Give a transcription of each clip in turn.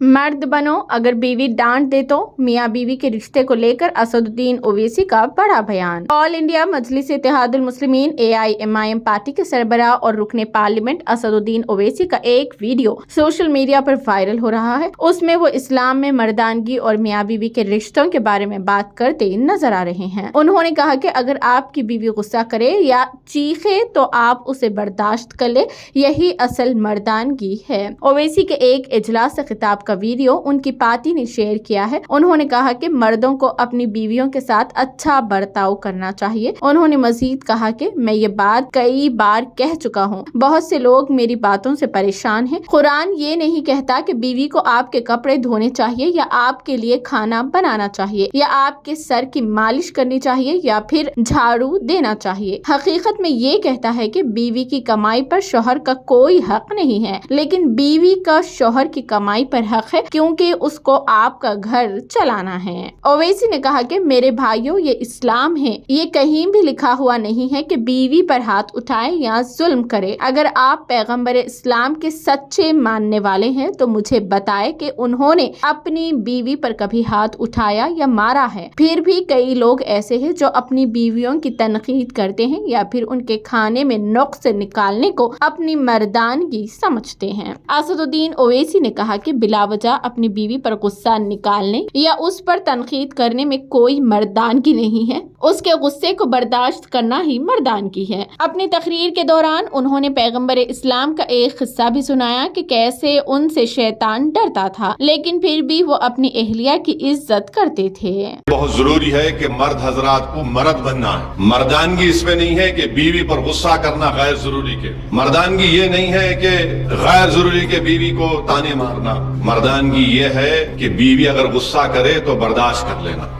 मर्द बनो, अगर बीवी डांट दे तो। मियां बीवी के रिश्ते को लेकर असदुद्दीन ओवैसी का बड़ा बयान। ऑल इंडिया मजलिस इत्तेहादुल मुस्लिमीन AIMIM पार्टी के सरबराह और रुकने पार्लियामेंट असदुद्दीन ओवैसी का एक वीडियो सोशल मीडिया पर वायरल हो रहा है। उसमें वो इस्लाम में मर्दानगी और मियां बीवी के रिश्तों के बारे में बात करते नजर आ रहे हैं। उन्होंने कहा कि अगर आपकी बीवी गुस्सा करे या चीखे तो आप उसे बर्दाश्त कर ले, यही असल मर्दानगी है। ओवैसी के एक इजलास से खिताब का वीडियो उनकी पार्टी ने शेयर किया है। उन्होंने कहा कि मर्दों को अपनी बीवियों के साथ अच्छा बर्ताव करना चाहिए। उन्होंने मजीद कहा कि मैं ये बात कई बार कह चुका हूँ, बहुत से लोग मेरी बातों से परेशान हैं। कुरान ये नहीं कहता कि बीवी को आपके कपड़े धोने चाहिए या आपके लिए खाना बनाना चाहिए या आपके सर की मालिश करनी चाहिए या फिर झाड़ू देना चाहिए। हकीकत में ये कहता है कि बीवी की कमाई पर शौहर का कोई हक नहीं है, लेकिन बीवी का शौहर की कमाई पर हक है, क्योंकि उसको आपका घर चलाना है। ओवैसी ने कहा कि मेरे भाइयों, ये इस्लाम है, ये कहीं भी लिखा हुआ नहीं है कि बीवी पर हाथ उठाए या जुल्म करे। अगर आप पैगंबर इस्लाम के सच्चे मानने वाले हैं तो मुझे बताएं कि उन्होंने अपनी बीवी पर कभी हाथ उठाया या मारा है। फिर भी कई लोग ऐसे हैं जो अपनी बीवियों की तनकीद करते हैं या फिर उनके खाने में नुक्स निकालने को अपनी मर्दानगी समझते हैं। असदुद्दीन ओवैसी ने कहा कि बिलावजह अपनी बीवी पर गुस्सा निकालने या उस पर तनकीद करने में कोई मर्दानगी नहीं है, उसके गुस्से को बर्दाश्त करना ही मर्दानगी है। अपनी तकरीर के दौरान उन्होंने पैगंबर इस्लाम का एक किस्सा भी सुनाया कि कैसे उनसे शैतान डरता था, लेकिन फिर भी वो अपनी अहलिया की इज्जत करते थे। बहुत जरूरी है कि मर्द हजरात को मर्द बनना है। मर्दानगी इसमें नहीं है कि बीवी पर गुस्सा करना गैर जरूरी के। मर्दानगी ये नहीं है कि गैर जरूरी के बीवी को ताने मारना। मर्दानगी ये है कि बीवी अगर गुस्सा करे तो बर्दाश्त कर लेना।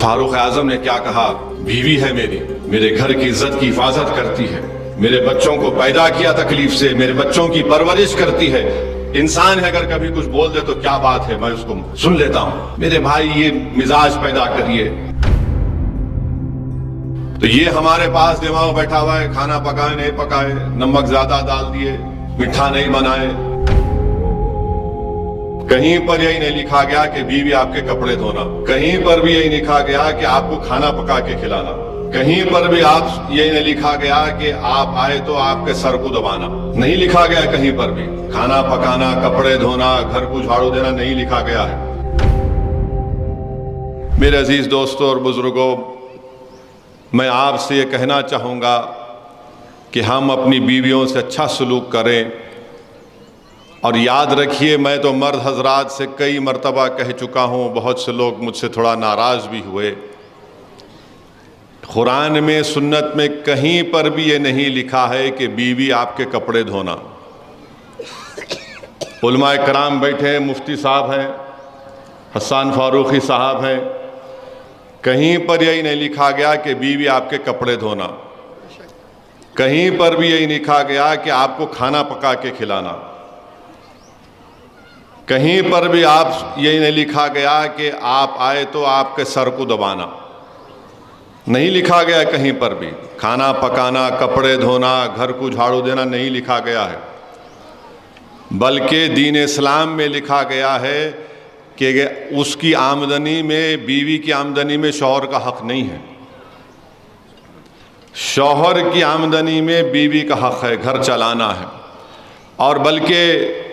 फारूक आजम ने क्या कहा? बीवी है मेरी, मेरे घर की इज्जत की हिफाजत करती है, मेरे बच्चों को पैदा किया तकलीफ से, मेरे बच्चों की परवरिश करती है। इंसान है, अगर कभी कुछ बोल दे तो क्या बात है, मैं उसको सुन लेता हूं। मेरे भाई ये मिजाज पैदा करिए। तो ये हमारे पास दिमाग बैठा हुआ है, खाना पकाए नहीं पकाए, नमक ज्यादा डाल दिए, मीठा नहीं बनाए। कहीं पर यही नहीं लिखा गया कि बीवी आपके कपड़े धोना, कहीं पर भी यही लिखा गया कि आपको खाना पका के खिलाना, कहीं पर भी आप यही नहीं लिखा गया कि आप आए तो आपके सर को दबाना, नहीं लिखा गया कहीं पर भी। खाना पकाना, कपड़े धोना, घर को झाड़ू देना नहीं लिखा गया है। मेरे अजीज दोस्तों और बुजुर्गों, मैं आपसे ये कहना चाहूँगा कि हम अपनी बीवियों से अच्छा सलूक करें। और याद रखिए, मैं तो मर्द हजरात से कई मर्तबा कह चुका हूँ, बहुत से लोग मुझसे थोड़ा नाराज़ भी हुए। कुरान में, सुन्नत में कहीं पर भी ये नहीं लिखा है कि बीवी आपके कपड़े धोना। उलमाए कराम बैठे हैं, मुफ्ती साहब हैं, हसन फारूकी साहब हैं, कहीं पर यही नहीं लिखा गया कि बीवी आपके कपड़े धोना। कहीं पर भी यही लिखा गया कि आपको खाना पका के खिलाना। कहीं पर भी आप यही नहीं लिखा गया कि आप आए तो आपके सर को दबाना, नहीं लिखा गया कहीं पर भी। खाना पकाना, कपड़े धोना, घर को झाड़ू देना नहीं लिखा गया है, बल्कि दीन इस्लाम में लिखा गया है कि उसकी आमदनी में, बीवी की आमदनी में शौहर का हक नहीं है। शौहर की आमदनी में बीवी का हक है, घर चलाना है। और बल्कि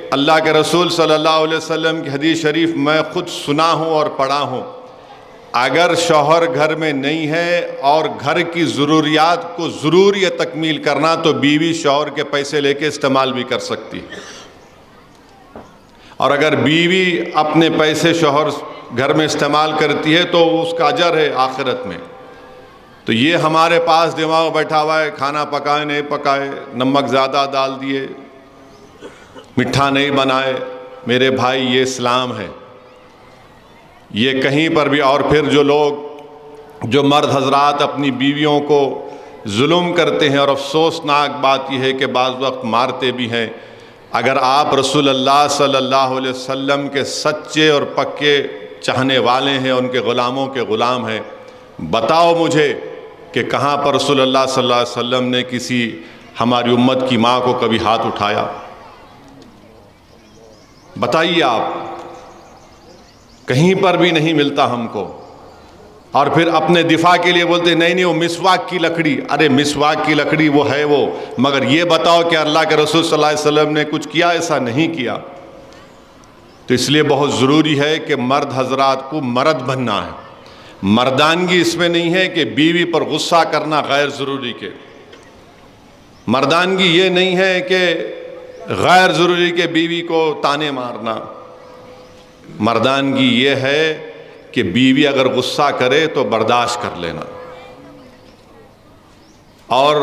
अल्लाह के रसूल सल्लल्लाहु अलैहि वसल्लम की हदीस शरीफ मैं खुद सुना हूँ और पढ़ा हूँ, अगर शौहर घर में नहीं है और घर की ज़रूरियात को ज़रूर ये तकमील करना, तो बीवी शौहर के पैसे लेके इस्तेमाल भी कर सकती है। और अगर बीवी अपने पैसे शौहर घर में इस्तेमाल करती है तो उसका अजर है आखिरत में। तो ये हमारे पास दिमाग बैठा हुआ है, खाना पकाए नहीं पकाए, नमक ज़्यादा डाल दिए, मीठा नहीं बनाए। मेरे भाई, ये इस्लाम है, ये कहीं पर भी। और फिर जो मर्द हजरात अपनी बीवियों को जुल्म करते हैं, और अफसोसनाक बात यह है कि बाज़ वक्त मारते भी हैं। अगर आप रसूलुल्लाह सल्लल्लाहु अलैहि वसल्लम के सच्चे और पक्के चाहने वाले हैं, उनके ग़ुलामों के ग़ुलाम हैं, बताओ मुझे कि कहाँ पर रसूलुल्लाह सल्लल्लाहु अलैहि वसल्लम ने किसी हमारी उम्मत की माँ को कभी हाथ उठाया? بتائیے آپ، کہیں پر بھی نہیں ملتا ہم کو. اور پھر اپنے دفاع کے لیے بولتے نہیں نہیں وہ مسواک کی لکڑی. ارے مسواک کی لکڑی وہ ہے وہ، مگر یہ بتاؤ کہ اللہ کے رسول صلی اللہ علیہ وسلم نے کچھ کیا؟ ایسا نہیں کیا. تو اس لیے بہت ضروری ہے کہ مرد حضرات کو مرد بننا ہے. مردانگی اس میں نہیں ہے کہ بیوی پر غصہ کرنا غیر ضروری کے. مردانگی یہ نہیں ہے کہ غیر ضروری کے بیوی کو تانے مارنا. مردانگی یہ ہے کہ بیوی اگر غصہ کرے تو برداشت کر لینا. اور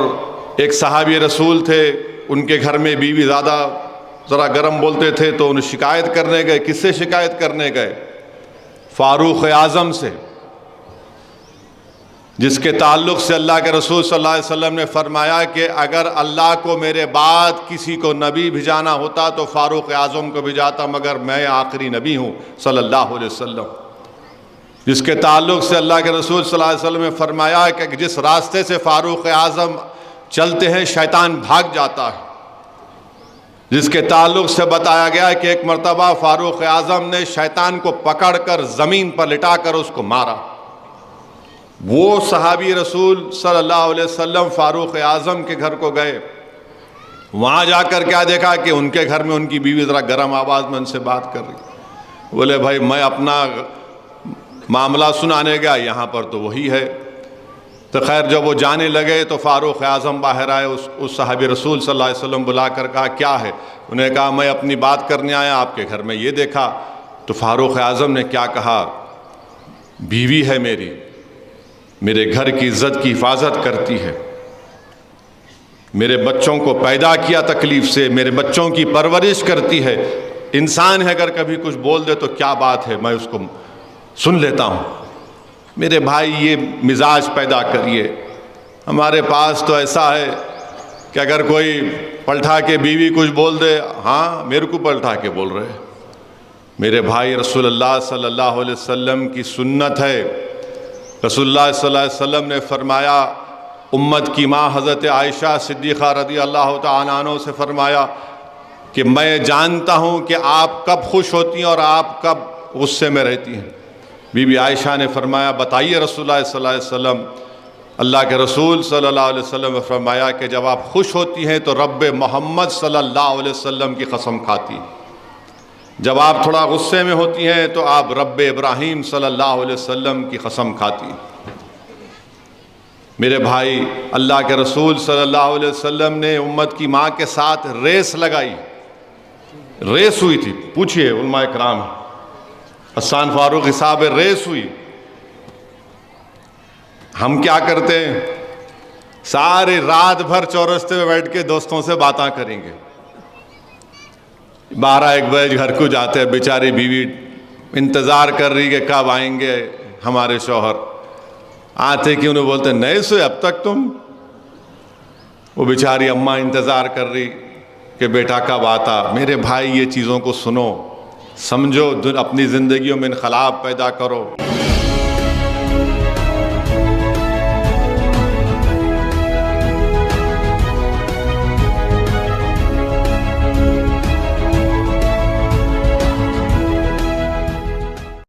ایک صحابی رسول تھے، ان کے گھر میں بیوی زیادہ ذرا گرم بولتے تھے تو انہیں شکایت کرنے گئے. کس سے شکایت کرنے گئے؟ فاروق اعظم سے، جس کے تعلق سے اللہ کے رسول صلی اللہ علیہ وسلم نے فرمایا کہ اگر اللہ کو میرے بعد کسی کو نبی بھیجانا ہوتا تو فاروق اعظم کو بھیجاتا، مگر میں آخری نبی ہوں صلی اللہ علیہ وسلم. جس کے تعلق سے اللہ کے رسول صلی اللہ علیہ وسلم نے فرمایا کہ جس راستے سے فاروق اعظم چلتے ہیں شیطان بھاگ جاتا ہے. جس کے تعلق سے بتایا گیا کہ ایک مرتبہ فاروق اعظم نے شیطان کو پکڑ کر زمین پر لٹا کر اس کو مارا. وہ صحابی رسول صلی اللہ علیہ وسلم فاروق اعظم کے گھر کو گئے. وہاں جا کر کیا دیکھا کہ ان کے گھر میں ان کی بیوی ذرا گرم آواز میں ان سے بات کر رہی. بولے بھائی میں اپنا معاملہ سنانے گیا، یہاں پر تو وہی ہے. تو خیر جب وہ جانے لگے تو فاروق اعظم باہر آئے. اس صحابی رسول صلی اللہ علیہ وسلم بلا کر کہا کیا ہے؟ انہیں کہا میں اپنی بات کرنے آیا، آپ کے گھر میں یہ دیکھا. تو فاروق اعظم نے کیا کہا؟ بیوی ہے میری، میرے گھر کی عزت کی حفاظت کرتی ہے، میرے بچوں کو پیدا کیا تکلیف سے، میرے بچوں کی پرورش کرتی ہے. انسان ہے اگر کبھی کچھ بول دے تو کیا بات ہے، میں اس کو سن لیتا ہوں. میرے بھائی یہ مزاج پیدا کریے. ہمارے پاس تو ایسا ہے کہ اگر کوئی پلٹا کے بیوی کچھ بول دے، ہاں میرے کو پلٹا کے بول رہے. میرے بھائی رسول اللہ صلی اللہ علیہ وسلم کی سنت ہے. رسول اللہ صلی اللہ علیہ وسلم نے فرمایا، امت کی ماں حضرت عائشہ صدیقہ رضی اللہ تعالیٰ عنہ سے فرمایا کہ میں جانتا ہوں کہ آپ کب خوش ہوتی ہیں اور آپ کب غصے میں رہتی ہیں. بی بی عائشہ نے فرمایا بتائیے رسول اللہ صلی اللہ علیہ وسلم. اللہ کے رسول صلی اللہ علیہ وسلم نے فرمایا کہ جب آپ خوش ہوتی ہیں تو رب محمد صلی اللہ علیہ وسلم کی قسم کھاتی، جب آپ تھوڑا غصے میں ہوتی ہیں تو آپ رب ابراہیم صلی اللہ علیہ وسلم کی قسم کھاتی. میرے بھائی اللہ کے رسول صلی اللہ علیہ وسلم نے امت کی ماں کے ساتھ ریس لگائی. ریس ہوئی تھی، پوچھئے علماء کرام، حسان فاروق صاحب ریس ہوئی. ہم کیا کرتے ہیں؟ ساری رات بھر چورستے میں بیٹھ کے دوستوں سے باتاں کریں گے. 12-1 بجے گھر کو جاتے ہیں، بیچاری بیوی انتظار کر رہی کہ کب آئیں گے ہمارے شوہر. آتے کہ انہیں بولتے نہیں سوئے اب تک تم؟ وہ بیچاری اماں انتظار کر رہی کہ بیٹا کب آتا. میرے بھائی یہ چیزوں کو سنو، سمجھو، اپنی زندگیوں میں انقلاب پیدا کرو.